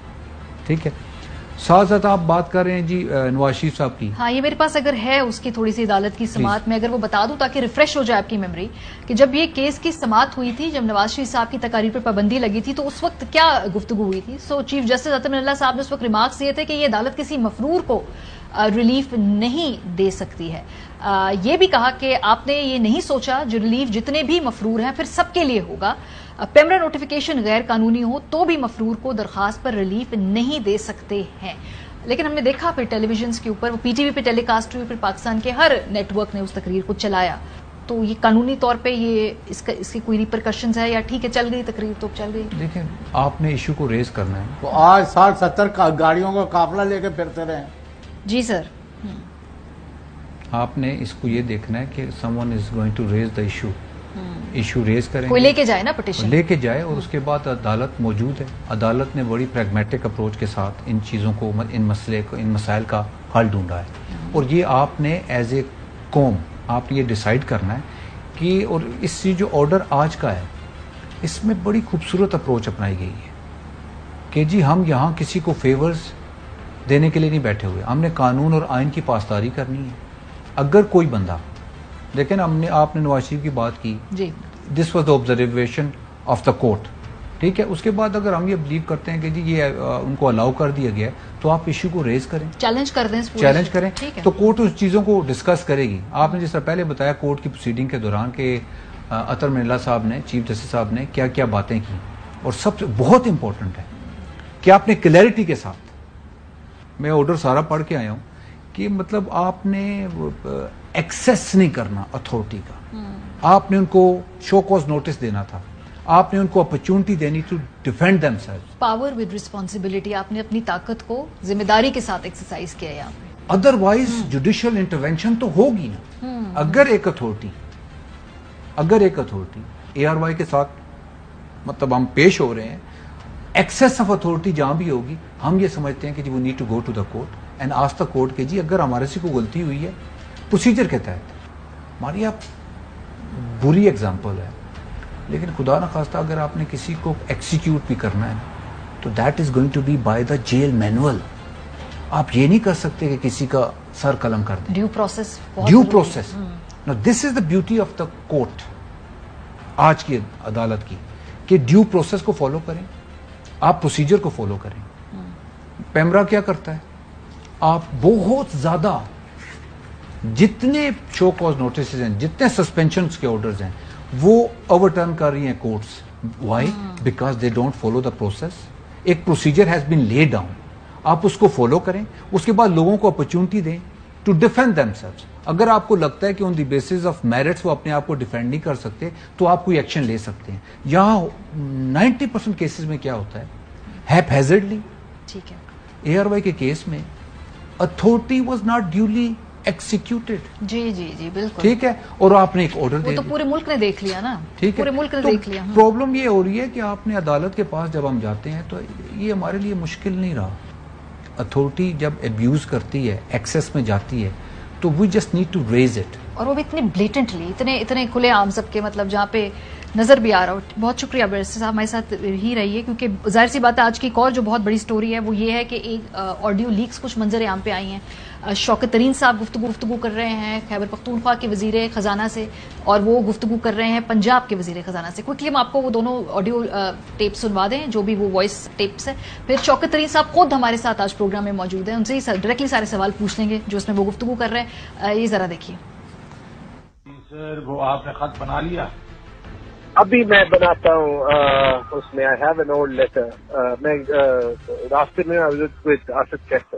ٹھیک ہے. ساتھ ساتھ آپ بات کر رہے ہیں جی نواز شریف صاحب کی.
ہاں، یہ میرے پاس اگر ہے اس کی تھوڑی سی عدالت کی سماعت میں اگر وہ بتا دوں تاکہ ریفریش ہو جائے آپ کی میموری، کہ جب یہ کیس کی سماعت ہوئی تھی، جب نواز شریف صاحب کی تقاریر پر پابندی لگی تھی، تو اس وقت کیا گفتگو ہوئی تھی. چیف جسٹس اطہر اللہ صاحب نے اس وقت ریمارکس دیے تھے کہ یہ عدالت کسی مفرور کو ریلیف نہیں دے سکتی ہے. یہ بھی کہا کہ آپ نے یہ نہیں سوچا جو ریلیف جتنے بھی مفرور ہیں پھر سب کے لیے ہوگا. پیمرا نوٹیفیکیشن غیر قانونی ہو تو بھی مفرور کو درخواست پر ریلیف نہیں دے سکتے ہیں. لیکن ہم نے دیکھا پھر ٹیلی ویژنز کے اوپر وہ پی ٹی وی پہ ٹیلی کاسٹ ہوئی، پھر پاکستان کے ہر نیٹ ورک نے اس تقریر کو چلایا. تو یہ قانونی طور پہ یہ اس کی کوئی ریپرکشنز ہے یا ٹھیک ہے چل گئی تقریر تو چل گئی؟
دیکھیں، آپ نے ایشو کو ریز کرنا ہے.
تو آج 60-70 گاڑیوں کا قافلہ لے کے پھرتے رہے.
جی سر.
آپ نے اس کو یہ دیکھنا ہے کہ someone is going to raise the issue raise کریں،
کوئی لے کے جائے نا پٹیشن،
لے کے جائے، اور اس کے بعد عدالت موجود ہے. عدالت نے بڑی پریگمیٹک اپروچ کے ساتھ ان چیزوں کو، ان مسائل کا حل ڈھونڈا ہے. اور یہ آپ نے ایز اے قوم آپ نے یہ ڈیسائیڈ کرنا ہے کہ، اور اس جو آرڈر آج کا ہے اس میں بڑی خوبصورت اپروچ اپنائی گئی ہے کہ جی ہم یہاں کسی کو فیورز دینے کے لیے نہیں بیٹھے ہوئے، ہم نے قانون اور آئین کی پاسداری کرنی ہے. اگر کوئی بندہ، دیکھیں آپ نے نواز شریف کی بات کی،
جی
this was the observation of the court. ٹھیک ہے. اس کے بعد اگر ہم یہ بلیو کرتے ہیں کہ جی یہ ان کو الاؤ کر دیا گیا تو آپ ایشو کو ریز کریں،
چیلنج کر دیں،
چیلنج کریں، تو کورٹ اس چیزوں کو ڈسکس کرے گی. آپ نے جس طرح پہلے بتایا کورٹ کی پروسیڈنگ کے دوران کہ اطہر اللہ صاحب نے، چیف جسٹس صاحب نے کیا کیا باتیں کی، اور سب سے بہت امپورٹنٹ ہے کہ آپ نے کلیئرٹی کے ساتھ، میں آرڈر سارا پڑھ کے آیا ہوں، کہ مطلب آپ نے ایکسیس نہیں کرنا اتھارٹی کا. آپ نے ان کو شو کوز نوٹس دینا تھا، آپ نے ان کو اپرچونٹی دینی to defend themselves.
Power with responsibility, آپ نے اپنی طاقت کو ذمہ داری کے ساتھ ایکسرسائز کیا یہاں پہ.
ادروائز جوڈیشل انٹروینشن تو ہوگی نا. اگر ایک اتھارٹی ARY کے ساتھ مطلب ہم پیش ہو رہے ہیں، ایکسیس آف اتھارٹی جہاں بھی ہوگی، ہم یہ سمجھتے ہیں کہ جی we need to go to the court and ask the court کہ جی اگر ہمارے سے کوئی غلطی ہوئی ہے پروسیجر کے تحت. ہماری آپ بری ایگزامپل ہے، لیکن خدا نخواستہ اگر آپ نے کسی کو ایکسیکیوٹ بھی کرنا ہے تو that is going to be by the jail manual. آپ یہ نہیں کر سکتے کہ کسی کا سر قلم کر دیں. Due process. No this is the beauty of the court آج کی عدالت کی، کہ ڈیو پروسیس کو فالو کریں، آپ پروسیجر کو فالو کریں. پیمرا کیا کرتا ہے، آپ بہت زیادہ جتنے شو کوز نوٹسز ہیں، جتنے سسپینشن کے آرڈرز ہیں، وہ اوور ٹرن کر رہی ہیں courts. Why? Because they don't follow the process. ایک procedure has been lay down, آپ اس کو فالو کریں، اس کے بعد لوگوں کو اپرچونٹی دیں ٹو ڈیفینڈ دیم سیلوز. اگر آپ کو لگتا ہے کہ آن دی بیسس آف میرٹس وہ اپنے آپ کو ڈیفینڈ نہیں کر سکتے تو آپ کوئی ایکشن لے سکتے ہیں. یہاں 90% کیسز میں کیا ہوتا ہے، ہیپ ہیزرڈلی.
ٹھیک ہے.
ARY کے کیس میں authority was not duly executed.
جی جی جی بالکل
ٹھیک ہے. اور آپ نے ایک آرڈر دے
تو پورے ملک نے دیکھ لیا نا.
ٹھیک ہے.
پورے ملک نے دیکھ لیا.
پرابلم یہ ہو رہی ہے کہ آپ نے عدالت کے پاس جب ہم جاتے ہیں تو یہ ہمارے لیے مشکل نہیں رہا. اتھارٹی جب ابیوز کرتی ہے، ایکسیس میں جاتی ہے، تو we just need to raise it. اور
وہ بھی اتنے بلیٹنٹلی، اتنے کھلے عام سب کے، مطلب جہاں پہ نظر بھی آ رہا ہو. بہت شکریہ بیرسٹر صاحب ہمارے ساتھ ہی رہیے، کیونکہ ظاہر سی بات ہے آج کی ایک اور جو بہت بڑی سٹوری ہے وہ یہ ہے کہ ایک آڈیو لیکس کچھ منظر عام پہ آئی ہیں. شوکت ترین صاحب گفتگو کر رہے ہیں خیبر پختونخوا کے وزیر خزانہ سے، اور وہ گفتگو کر رہے ہیں پنجاب کے وزیر خزانہ سے. کوئکلی ہم آپ کو وہ دونوں آڈیو ٹیپ سنوا دیں، جو بھی وہ وائس ٹیپس ہے. پھر شوکت ترین صاحب خود ہمارے ساتھ آج پروگرام میں موجود ہیں، ان سے ہی ڈائریکٹلی سارے سوال پوچھ لیں گے جو اس میں وہ گفتگو کر رہے ہیں. یہ ذرا دیکھیے.
سر وہ آپ نے خط بنا لیا؟
ابھی میں بناتا ہوں. اس میں I have an old letter. میں راستے میں اسد کیسر.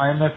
IMF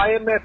IMF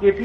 KP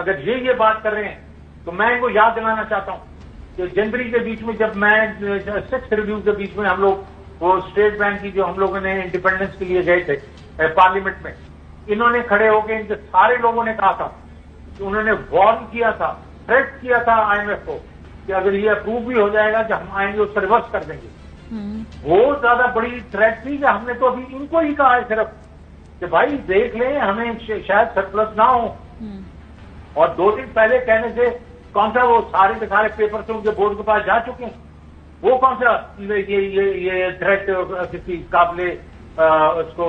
اگر یہ بات کر رہے ہیں تو میں ان کو یاد دلانا چاہتا ہوں کہ جنوری کے بیچ میں جب میں 6 ریویو کے بیچ میں ہم لوگ وہ اسٹیٹ بینک کی جو ہم لوگوں نے انڈیپینڈنس کے لیے گئے تھے پارلیمنٹ میں، انہوں نے کھڑے ہو کے ان کے سارے لوگوں نے کہا تھا کہ انہوں نے وارن کیا تھا، تھریٹ کیا تھا IMF کو کہ اگر یہ اپروو بھی ہو جائے گا کہ ہم آئیں گے اس کو ریورس کر دیں گے. بہت زیادہ بڑی تھریٹ تھی کہ ہم نے تو ابھی ان کو ہی کہا ہے صرف کہ بھائی دیکھ لیں ہمیں شاید سرپلس نہ ہو. اور 2 دن پہلے کہنے سے کون سا وہ سارے کے سارے پیپر سے ان کے بورڈ کے پاس جا چکے ہیں، وہ کون سا یہ تھریٹ کسی قابل اس کو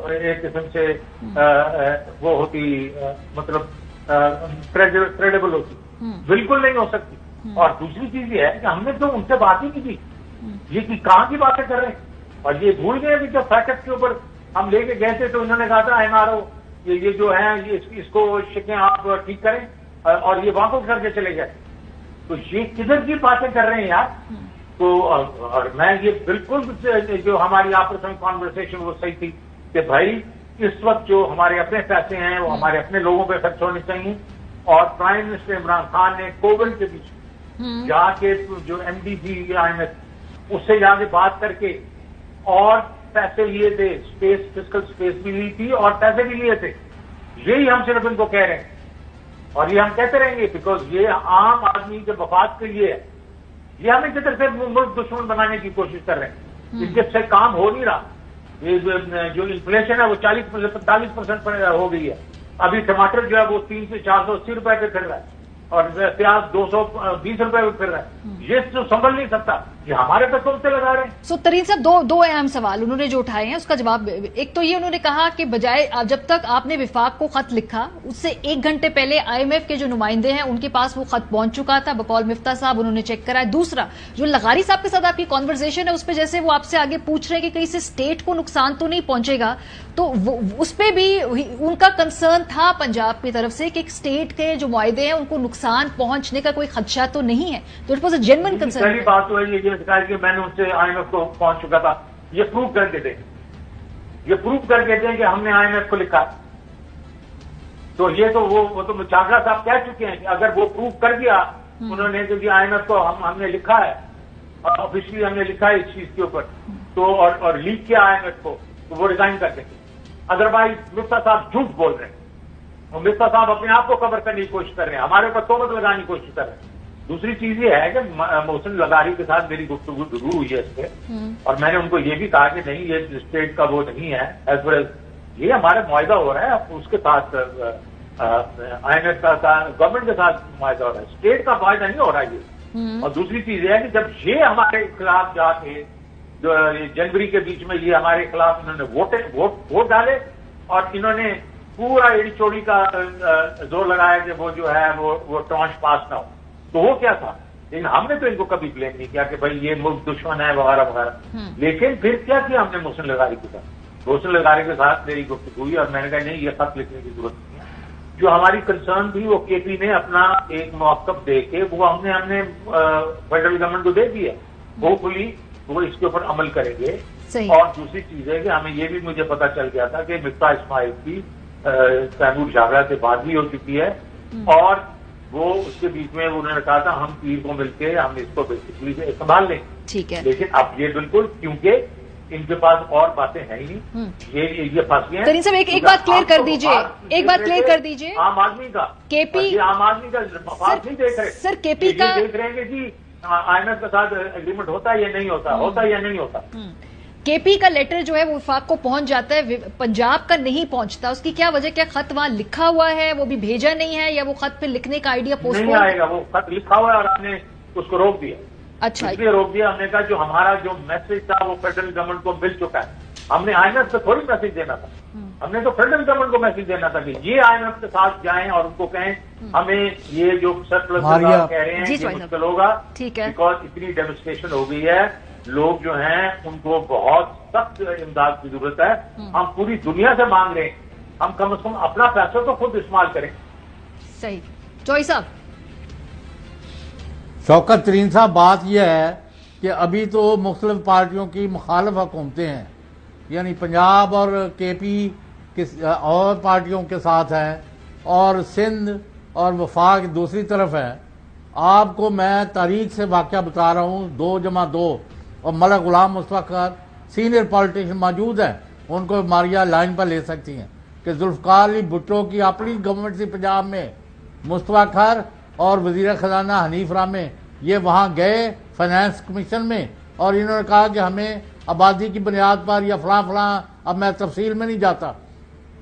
ایک قسم سے وہ ہوتی مطلب کریڈیبل ہوتی، بالکل نہیں ہو سکتی. اور دوسری چیز یہ ہے کہ ہم نے تو ان سے بات ہی نہیں کی، یہ کہاں کی باتیں کر رہے ہیں. اور یہ بھول گئے کہ جب فیکٹ کے اوپر ہم لے کے گئے تھے تو انہوں نے کہا تھا MRO یہ جو ہیں اس کو شکیں آپ ٹھیک کریں، اور یہ واپس کر کے چلے گئے. تو یہ کدھر کی باتیں کر رہے ہیں یار. تو اور میں یہ بالکل جو ہماری آپس میں کانورسیشن وہ صحیح تھی کہ بھائی اس وقت جو ہمارے اپنے پیسے ہیں وہ ہمارے اپنے لوگوں پہ خرچ ہونے چاہیے. اور پرائم منسٹر عمران خان نے کووڈ کے بیچ جا کے جو MD تھی IMF اس سے جا کے بات کر کے اور پیسے لیے تھے، فسکل اسپیس بھی لی تھی اور پیسے بھی لیے تھے. یہی ہم صرف ان کو کہہ رہے ہیں اور یہ ہم کہتے رہیں گے بیکاز یہ عام آدمی کے مفاد کے لیے ہے. یہ ہمیں کدھر سے ملک دشمن بنانے کی کوشش کر رہے ہیں، ان کے سے کام ہو نہیں رہا. یہ جو انفلیشن ہے وہ 40-45% پر ہو گئی ہے. ابھی ٹماٹر جو ہے وہ 300 سے 480 روپے پہ پھر رہا ہے اور پیاز 220 روپے پہ پھر رہا ہے. یہ تو سنبھل نہیں سکتا، یہ ہمارے پہ تم سے لگا رہے ہیں.
ترین صاحب دو اہم سوال انہوں نے جو اٹھائے ہیں اس کا جواب. ایک تو یہ انہوں نے کہا کہ بجائے جب تک آپ نے وفاق کو خط لکھا اس سے 1 گھنٹے پہلے IMF کے جو نمائندے ہیں ان کے پاس وہ خط پہنچ چکا تھا بقول مفتاح صاحب، انہوں نے چیک کرا. دوسرا جو لغاری صاحب کے ساتھ آپ کی کانورسیشن ہے اس پہ جیسے وہ آپ سے آگے پوچھ رہے ہیں کہ کہیں سے اسٹیٹ کو نقصان تو نہیں پہنچے گا، تو اس پہ بھی ان کا کنسرن تھا پنجاب کی طرف سے کہ اسٹیٹ کے جو معاہدے ہیں ان کو نقصان پہنچنے کا کوئی خدشہ تو نہیں ہے. تو it was a genuine concern.
پہلی بات تو یہ شکایت کہ میں نے ان سے IMF کو پہنچ چکا تھا، یہ پروف کر کے دیں، یہ پروف کر کے دیں کہ ہم نے IMF کو لکھا. تو یہ تو وہ تو چاکرا صاحب کہہ چکے ہیں کہ اگر وہ پروف کر دیا انہوں نے کہ IMF کو ہم نے لکھا ہے اور آفیشلی ہم نے لکھا ہے اس چیز کے اوپر تو اور لیک کیا IMF کو تو وہ ریزائن کر دیں گے. ادروائز مفتاح صاحب جھوٹ بول رہے ہیں اور مفتاح صاحب اپنے آپ کو کور کرنے کی کوشش کر رہے ہیں، ہمارے اوپر تہمت لگانے کی کوشش کر رہے ہیں. دوسری چیز یہ ہے کہ محسن لغاری کے ساتھ میری گفتگو ضرور ہوئی ہے اس پہ اور میں نے ان کو یہ بھی کہا کہ نہیں یہ اسٹیٹ کا وہ نہیں ہے، ایز ویل ایز یہ ہمارا معاہدہ ہو رہا ہے اس کے ساتھ IMF کا گورنمنٹ کے ساتھ معاہدہ ہو رہا ہے، اسٹیٹ کا معاہدہ نہیں ہو رہا یہ. اور دوسری چیز یہ ہے کہ جب یہ ہمارے خلاف جا کے جنوری کے بیچ میں یہ ہمارے خلاف انہوں نے ووٹ ڈالے اور انہوں نے پورا ایڑی چوڑی کا زور لگایا کہ وہ جو ہے وہ ٹرانچ پاس نہ ہو. تو وہ کیا تھا؟ لیکن ہم نے تو ان کو کبھی بلیم نہیں کیا کہ بھائی یہ ملک دشمن ہے وغیرہ وغیرہ. لیکن پھر کیا ہم نے محسن لغاری کے ساتھ لغاری کے ساتھ میری گفتگو ہوئی اور میں نے کہا نہیں یہ خط لکھنے کی ضرورت نہیں ہے. جو ہماری کنسرن تھی وہ KP نے اپنا ایک موقف دے کے وہ ہم نے فیڈرل گورنمنٹ کو دے دی ہے. ہوپ فلی وہ اس کے اوپر عمل کریں گے. اور دوسری چیز ہے کہ ہمیں یہ بھی مجھے پتا چل گیا تھا کہ مفتاح اسماعیل کی تیمور جاگرا سے بات بھی ہو چکی ہے اور وہ اس کے بیچ میں انہوں نے کہا تھا ہم پیر کو مل کے ہم اس کو بیسکلی سنبھال لیں.
ٹھیک ہے.
لیکن اب یہ بالکل کیونکہ ان کے پاس اور باتیں ہیں ہی نہیں، یہ پھنس گئے ہیں.
ترین صاحب ایک بات کلیئر کر دیجیے،
عام آدمی کا
KP
عام آدمی کا مفاد نہیں دیکھ رہے
سر. KP کا
دیکھ رہے ہیں کہ جی IMF کے ساتھ اگریمنٹ ہوتا ہے یا نہیں ہوتا یا نہیں ہوتا.
KP کا لیٹر جو ہے وہ وفاق کو پہنچ جاتا ہے، پنجاب کا نہیں پہنچتا. اس کی کیا وجہ؟ کیا خط وہاں لکھا ہوا ہے وہ بھی بھیجا نہیں ہے یا وہ خط پہ لکھنے کا آئیڈیا پوسٹ
نہیں آئے گا؟ وہ خط لکھا ہوا ہے اور ہم نے اس کو روک دیا.
اچھا
اس لیے روک دیا، ہم نے کہا جو ہمارا جو میسج تھا وہ فیڈرل گورنمنٹ کو مل چکا ہے. ہم نے IMF کو تھوڑی میسج دینا تھا، ہم نے تو فیڈرل گورنمنٹ کو میسج دینا تھا کہ یہ IMF کے ساتھ جائیں اور ان کو کہیں ہمیں یہ جو سرپلس کہہ رہے ہیں یہ مشکل ہوگا بیکاز اتنی ڈیمونسٹریشن ہو گئی ہے. لوگ جو ہیں ان کو بہت سخت امداد کی ضرورت ہے. ہم پوری دنیا سے مانگ رہے ہیں، ہم کم از کم اپنا پیسہ تو خود استعمال کریں.
صحیح. چوئی صاحب.
شوکت ترین صاحب بات یہ ہے کہ ابھی تو مختلف پارٹیوں کی مخالف حکومتیں ہیں، یعنی پنجاب اور KP اور پارٹیوں کے ساتھ ہیں اور سندھ اور وفاق دوسری طرف ہے. آپ کو میں تاریخ سے واقعہ بتا رہا ہوں. 2+2 اور ملک غلام مصطفیٰ خان سینئر پالیٹیشین موجود ہیں, ان کو ماریا لائن پر لے سکتی ہیں کہ ذوالفقار علی بھٹو کی اپنی گورنمنٹ تھی پنجاب میں, مصطفیٰ خان اور وزیر خزانہ حنیف رامے یہ وہاں گئے فائنانس کمیشن میں, اور انہوں نے کہا کہ ہمیں آبادی کی بنیاد پر یا فلاں فلاں, اب میں تفصیل میں نہیں جاتا.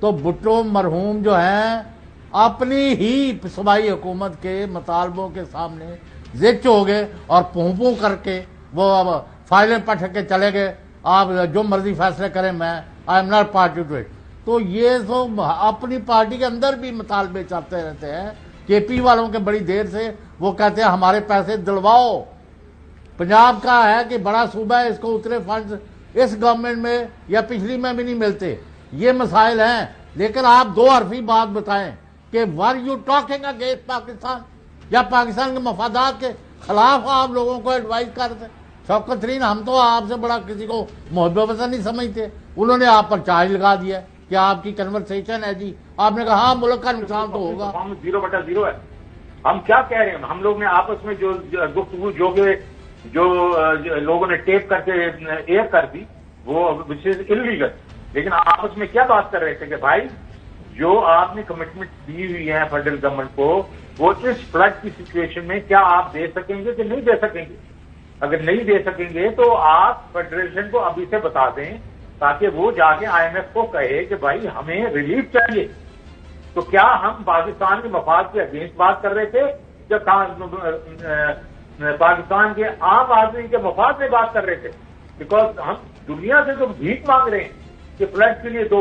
تو بھٹو مرحوم جو ہیں اپنی ہی صوبائی حکومت کے مطالبوں کے سامنے زچ ہو گئے اور پوں کر کے وہ اب فائلیں پٹھ کے چلے گئے, آپ جو مرضی فیصلے کریں, میں I am not party to it. تو یہ تو اپنی پارٹی کے اندر بھی مطالبے چلتے رہتے ہیں. کے پی والوں کے بڑی دیر سے وہ کہتے ہیں ہمارے پیسے دلواؤ. پنجاب کا ہے کہ بڑا صوبہ ہے, اس کو اتنے فنڈز اس گورنمنٹ میں یا پچھلی میں بھی نہیں ملتے. یہ مسائل ہیں. لیکن آپ 2 حرفی بات بتائیں کہ وار یو ٹاکنگ اگینسٹ پاکستان, یا پاکستان کے مفادات کے خلاف آپ لوگوں کو ایڈوائز کرتے. شوکت ترین ہم تو آپ سے بڑا کسی کو محب وطن نہیں سمجھتے. انہوں نے آپ پر چارج لگا دیا کہ آپ کی کنورسیشن ہے جی, آپ نے کہا ہاں ملک کا نقصان تو ہوگا.
0/0 ہے. ہم کیا کہہ رہے ہیں, ہم لوگ نے آپس میں جو گفتگو جو لوگوں نے ٹیپ کر کے ایئر کر دی وہ وچ از انلیگل, لیکن آپس میں کیا بات کر رہے تھے کہ بھائی جو آپ نے کمٹمنٹ دی ہوئی ہے فیڈرل گورنمنٹ کو, وہ اس فلڈ کی سچویشن میں کیا آپ دے سکیں گے کہ نہیں دے سکیں گے. اگر نہیں دے سکیں گے تو آپ فیڈریشن کو ابھی سے بتا دیں تاکہ وہ جا کے آئی ایم ایف کو کہے کہ بھائی ہمیں ریلیف چاہیے. تو کیا ہم پاکستان کے مفاد کے اگینسٹ بات کر رہے تھے جب پاکستان کے عام آدمی کے مفاد میں بات کر رہے تھے؟ بیکاز ہم دنیا سے جو بھیک مانگ رہے ہیں کہ فلڈ کے لیے دو,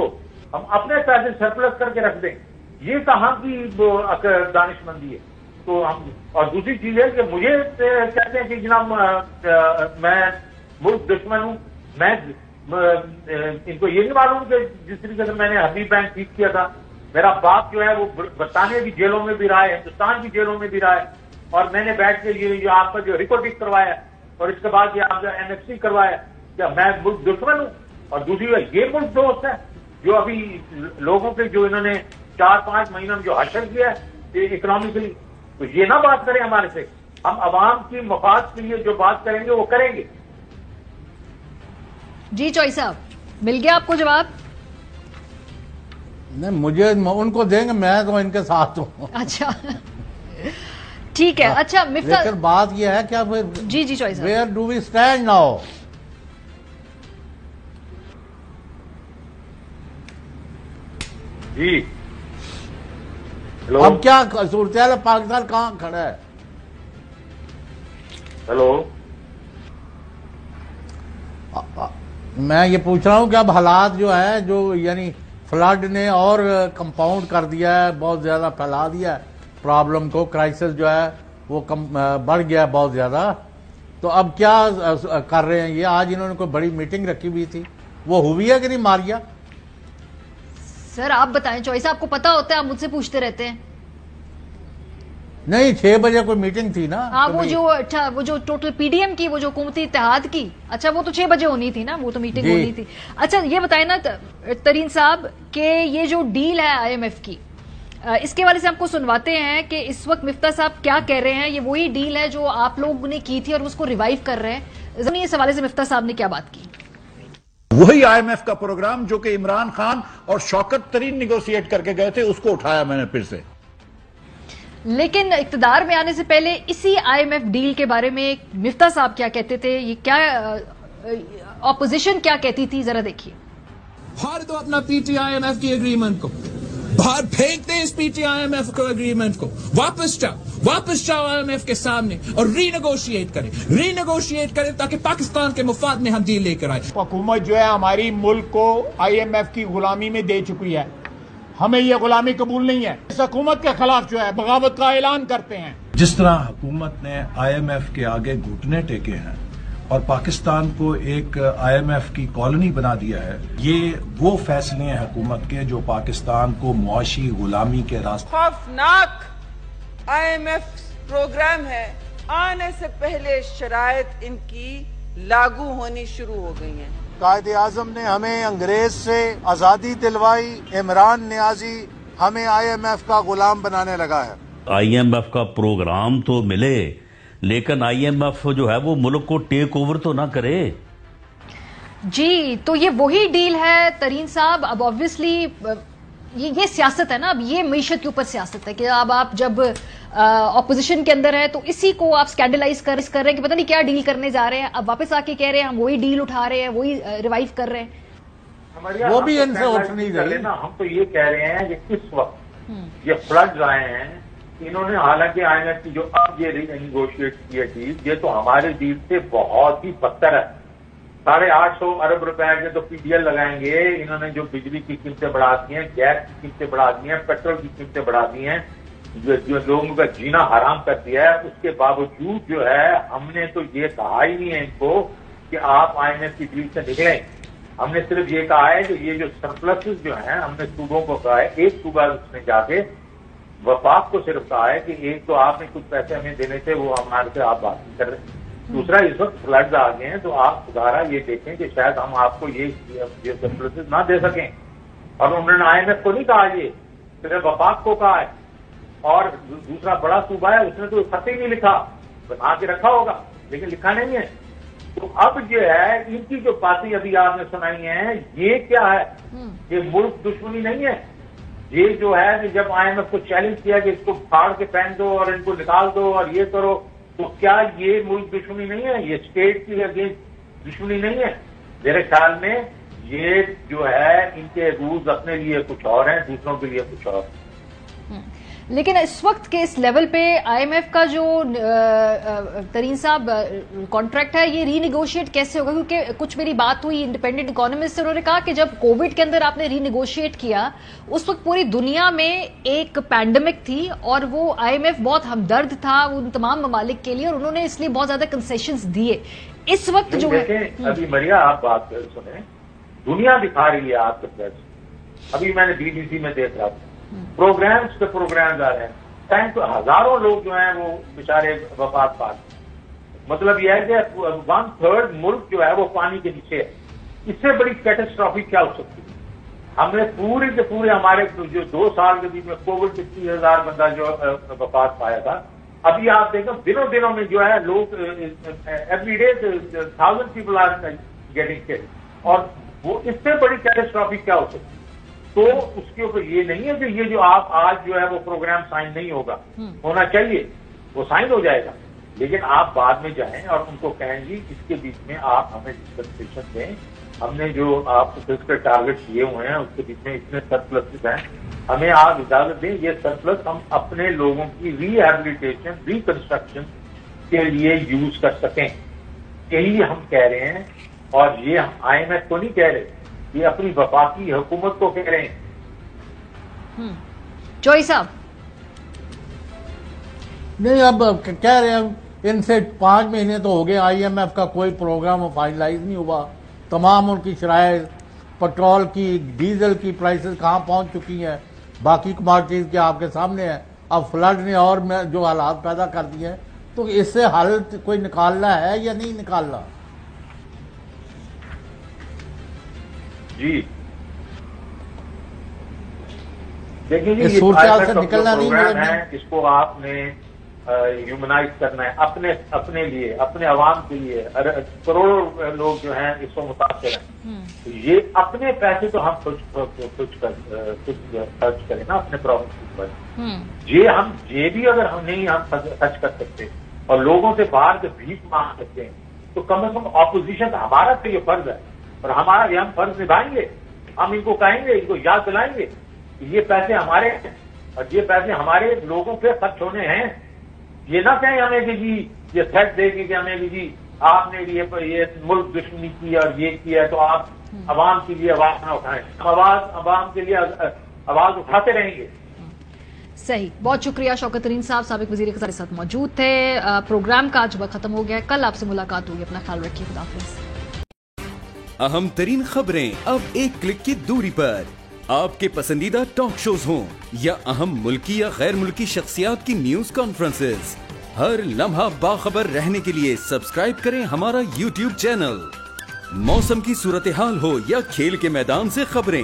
ہم اپنے پیسے سرپلس کر کے رکھ دیں, یہ کہاں کی دانش مندی ہے؟ تو ہم, اور دوسری چیز ہے کہ مجھے کہتے ہیں کہ جناب میں ملک دشمن ہوں. میں ان کو یہ نہیں معلوم کہ جس طریقے سے میں نے حبیب بینک ٹھیک کیا تھا, میرا باپ جو ہے وہ برطانیہ کی جیلوں میں بھی رہا ہے, ہندوستان کی جیلوں میں بھی رہا ہے, اور میں نے بیٹھ کے یہ آپ کا جو ریکارڈنگ کروایا اور اس کے بعد یہ آپ کا NFC کروایا, کیا میں ملک دشمن ہوں؟ اور دوسری بات یہ ملک دوست ہے جو ابھی لوگوں کے جو انہوں نے 4-5 مہینوں میں جو حاصل کیا ہے اکنامکلی, تو یہ نہ بات کریں ہمارے سے. ہم عوام کی مفاد کے لیے جو بات کریں گے وہ کریں گے.
جی چوئی صاحب مل گیا آپ کو جواب؟
نہیں, مجھے ان کو دیں گے, میں تو ان کے ساتھ ہوں.
اچھا ٹھیک ہے. اچھا مفتاح,
لیکن بات یہ ہے کہ اب
جی چوئی صاحب,
where do we stand now?
جی
اب کیا صورتحال ہے, پاکستان کہاں کھڑا ہے؟
ہیلو,
میں یہ پوچھ رہا ہوں کہ اب حالات جو ہے جو یعنی فلڈ نے اور کمپاؤنڈ کر دیا ہے, بہت زیادہ پھیلا دیا ہے پرابلم کو, کرائسس جو ہے وہ بڑھ گیا ہے بہت زیادہ. تو اب کیا کر رہے ہیں یہ؟ آج انہوں نے کوئی بڑی میٹنگ رکھی ہوئی تھی, وہ ہوئی ہے کہ نہیں ماریا؟
سر آپ بتائیں, چوئی صاحب کو پتا ہوتا ہے, آپ مجھ سے پوچھتے رہتے ہیں.
نہیں 6 بجے کوئی میٹنگ تھی نا.
ہاں وہ جو ٹوٹل PDM کی, وہ جو حکومتی اتحاد کی, اچھا وہ تو 6 بجے ہونی تھی نا, وہ تو میٹنگ ہونی تھی. اچھا یہ بتائیں نا ترین صاحب کہ یہ جو ڈیل ہے IMF کی, اس کے والے سے ہم کو سنواتے ہیں کہ اس وقت مفتاح صاحب کیا کہہ رہے ہیں, یہ وہی ڈیل ہے جو آپ لوگوں نے کی تھی اور اس کو ریوائیو کر رہے ہیں. ضمن اس حوالے سے مفتاح صاحب نے کیا بات کی؟
وہی IMF کا پروگرام جو کہ عمران خان اور شوکت ترین نیگوشیٹ کر کے گئے تھے, اس کو اٹھایا میں نے پھر سے.
لیکن اقتدار میں آنے سے پہلے اسی IMF ڈیل کے بارے میں مفتاح صاحب کیا کہتے تھے, یہ کیا اپوزیشن کیا کہتی تھی, ذرا دیکھیے.
پھاڑ دو اپنا PTIMF کی اگریمنٹ کو, باہر پھینک دیں اس PTIMF کو اگریمنٹ کو, واپس جاؤ IMF کے سامنے اور ری نیگوشیٹ کریں تاکہ پاکستان کے مفاد میں ہم ڈیل لے کر آئے.
حکومت جو ہے ہماری ملک کو IMF کی غلامی میں دے چکی ہے, ہمیں یہ غلامی قبول نہیں ہے. اس حکومت کے خلاف جو ہے بغاوت کا اعلان کرتے ہیں.
جس طرح حکومت نے IMF کے آگے گھٹنے ٹیکے ہیں اور پاکستان کو ایک IMF کی کالونی بنا دیا ہے, یہ وہ فیصلے ہیں حکومت کے جو پاکستان کو معاشی غلامی کے راستے.
خوفناک IMF پروگرام ہے, آنے سے پہلے شرائط ان کی لاگو ہونی شروع ہو گئی ہیں.
قائد اعظم نے ہمیں انگریز سے آزادی دلوائی, عمران نیازی ہمیں IMF کا غلام بنانے لگا ہے.
IMF کا پروگرام تو ملے لیکن IMF جو ہے وہ ملک کو ٹیک اوور تو نہ کرے.
جی تو یہ وہی ڈیل ہے ترین صاحب. اب آبویسلی یہ سیاست ہے نا, اب یہ معیشت کے اوپر سیاست ہے کہ اب آپ جب اپوزیشن کے اندر ہے تو اسی کو آپ اسکینڈلائز کر رہے ہیں کہ پتہ نہیں کیا ڈیل کرنے جا رہے ہیں. اب واپس آ کے کہہ رہے ہیں ہم وہی ڈیل اٹھا رہے ہیں, وہی ریوائیو کر رہے ہیں.
وہ بھی ان سے اٹھ نہیں رہی.
ہم تو یہ کہہ رہے ہیں کہ اس وقت یہ فلڈز آئے ہیں, انہوں نے حالانکہ IMF کی جو اب یہ نیگوشیٹ کی ہے ڈیل, یہ تو ہمارے ڈیل سے بہت ہی بدتر ہے. 850 ارب روپے کے تو PDL لگائیں گے. انہوں نے جو بجلی کی قیمتیں بڑھا دی ہیں, گیس کی قیمتیں بڑھا دی ہیں, پیٹرول کی قیمتیں بڑھا دی ہیں, جو لوگوں کا جینا حرام کر دیا ہے. اس کے باوجود جو ہے ہم نے تو یہ کہا ہی نہیں ہے ان کو کہ آپ IMF کی ڈیل سے نکلیں. ہم نے صرف یہ کہا ہے کہ یہ جو سرپلسز جو ہیں ہم نے صوبوں کو کہا ہے, ایک صوبہ اس نے جا کے وفاق کو صرف کہا ہے کہ ایک تو آپ نے کچھ پیسے ہمیں دینے تھے وہ ہمارے سے آپ بات نہیں کر رہے ہیں. دوسرا اس وقت فلڈز آ گئے ہیں تو آپ خدارا یہ دیکھیں کہ شاید ہم آپ کو یہ سرپلسز نہ دے سکیں. اور انہوں نے IMF کو نہیں کہا, یہ صرف وفاق کو کہا ہے. اور دوسرا بڑا صوبہ ہے اس نے تو خط ہی نہیں لکھا, بنا کے رکھا ہوگا لیکن لکھا نہیں ہے. تو اب جو ہے ان کی جو باتیں ابھی آپ نے سنائی ہیں یہ کیا ہے, یہ ملک دشمنی نہیں ہے. یہ جو ہے کہ جب IMF کو چیلنج کیا کہ اس کو پھاڑ کے پھینک دو اور ان کو نکال دو اور یہ کرو, تو کیا یہ ملک دشمنی نہیں ہے, یہ اسٹیٹ کی اگینسٹ دشمنی نہیں ہے. میرے خیال میں یہ جو ہے ان کے رولز اپنے لیے کچھ اور ہیں, دوسروں کے لیے کچھ اور.
لیکن اس وقت کے اس لیول پہ IMF کا جو ترین صاحب کانٹریکٹ ہے یہ ری نیگوشیٹ کیسے ہوگا؟ کیونکہ کچھ میری بات ہوئی انڈیپینڈنٹ اکانومسٹ سے, انہوں نے کہا کہ جب کووڈ کے اندر آپ نے ری نیگوشیٹ کیا اس وقت پوری دنیا میں ایک پینڈیمک تھی اور وہ IMF بہت ہمدرد تھا ان تمام ممالک کے لیے اور انہوں نے اس لیے بہت زیادہ کنسیشنز دیے. اس وقت جو ہے
ابھی مریا آپ بات سنیں, دنیا دکھا رہی ہے آپ کے پاس. ابھی میں نے BBC میں دیکھ رہا تھا پروگرامز پہ پروگرامز آ رہے ہیں, ہزاروں لوگ جو ہیں وہ بیچارے وفات پا. مطلب یہ ہے کہ 1/3 ملک جو ہے وہ پانی کے نیچے ہے. اس سے بڑی کیٹاسٹرافی کیا ہو سکتی ہے؟ ہم نے پورے کے پورے ہمارے جو 2 سال کے بیچ میں کووڈ 30,000 بندہ جو وفات پایا تھا. ابھی آپ دیکھیں دنوں میں جو ہے لوگ every day 1000 people are getting killed, اور وہ اس سے بڑی کیٹاسٹرافی کیا ہو سکتی ہے؟ تو اس کے اوپر یہ نہیں ہے کہ یہ جو آپ آج جو ہے وہ پروگرام سائن نہیں ہوگا, ہونا چاہیے, وہ سائن ہو جائے گا. لیکن آپ بعد میں جائیں اور ان کو کہیں گی اس کے بیچ میں آپ ہمیں ڈسپنسیشن دیں, ہم نے جو آپ کو فزیکل ٹارگیٹ دیے ہوئے ہیں اس کے بیچ میں اتنے سرپلسز ہیں, ہمیں آپ اجازت دیں یہ سرپلس ہم اپنے لوگوں کی ری ہیبلیٹیشن ریکنسٹرکشن کے لیے یوز کر سکیں. یہی ہم کہہ رہے ہیں, اور یہ ہم IMF کو نہیں کہہ رہے, یہ اپنی وفاقی حکومت کو کہہ رہے ہیں.
جوئی صاحب
نہیں, اب کہہ رہے ہیں ان سے 5 مہینے تو ہو گئے IMF کا کوئی پروگرام فائنلائز نہیں ہوا. تمام ان کی شرائط, پیٹرول کی, ڈیزل کی پرائسز کہاں پہنچ چکی ہیں, باقی کموڈٹیز کے آپ کے سامنے ہیں. اب فلڈ نے اور جو حالات پیدا کر دیے ہیں, تو اس سے حل کوئی نکالنا ہے یا نہیں نکالنا؟
جی دیکھیں جی,
اس صورتحال سے نکلنا نہیں
ہے, اس کو آپ نے ہیومنائز کرنا ہے اپنے لیے, اپنے عوام کے لیے. کروڑوں لوگ جو ہیں اس کو متاثر ہیں. یہ اپنے پیسے تو ہم خرچ کریں نا اپنے پروفٹ پر. یہ بھی اگر ہم نہیں خرچ کر سکتے اور لوگوں سے باہر سے بھیک مانگ سکتے ہیں تو کم از کم اپوزیشن ہمارا تو یہ فرض ہے, اور ہمارا یہ ہم فرض نبھائیں گے. ہم ان کو کہیں گے, ان کو یاد دلائیں گے یہ پیسے ہمارے ہیں اور یہ پیسے ہمارے لوگوں پہ خرچ ہونے ہیں. یہ نہ کہیں ہمیں کہ جی یہ تھریٹ دے گی کہ ہمیں کہ جی آپ نے یہ ملک دشمنی کی اور یہ کیا تو آپ عوام کے لیے آواز نہ اٹھائیں. عوام کے لیے آواز اٹھاتے رہیں گے.
صحیح, بہت شکریہ. شوکت ترین صاحب سابق وزیر خزانہ ساتھ موجود تھے. پروگرام کا آج وقت ختم ہو گیا, کل آپ سے ملاقات ہوگی. اپنا خیال رکھیے, خدا حافظ.
اہم ترین خبریں اب ایک کلک کی دوری پر. آپ کے پسندیدہ ٹاک شوز ہوں یا اہم ملکی یا غیر ملکی شخصیات کی نیوز کانفرنسز, ہر لمحہ باخبر رہنے کے لیے سبسکرائب کریں ہمارا YouTube چینل. موسم کی صورتحال ہو یا کھیل کے میدان سے خبریں,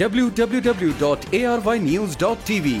www.arYnews.tv।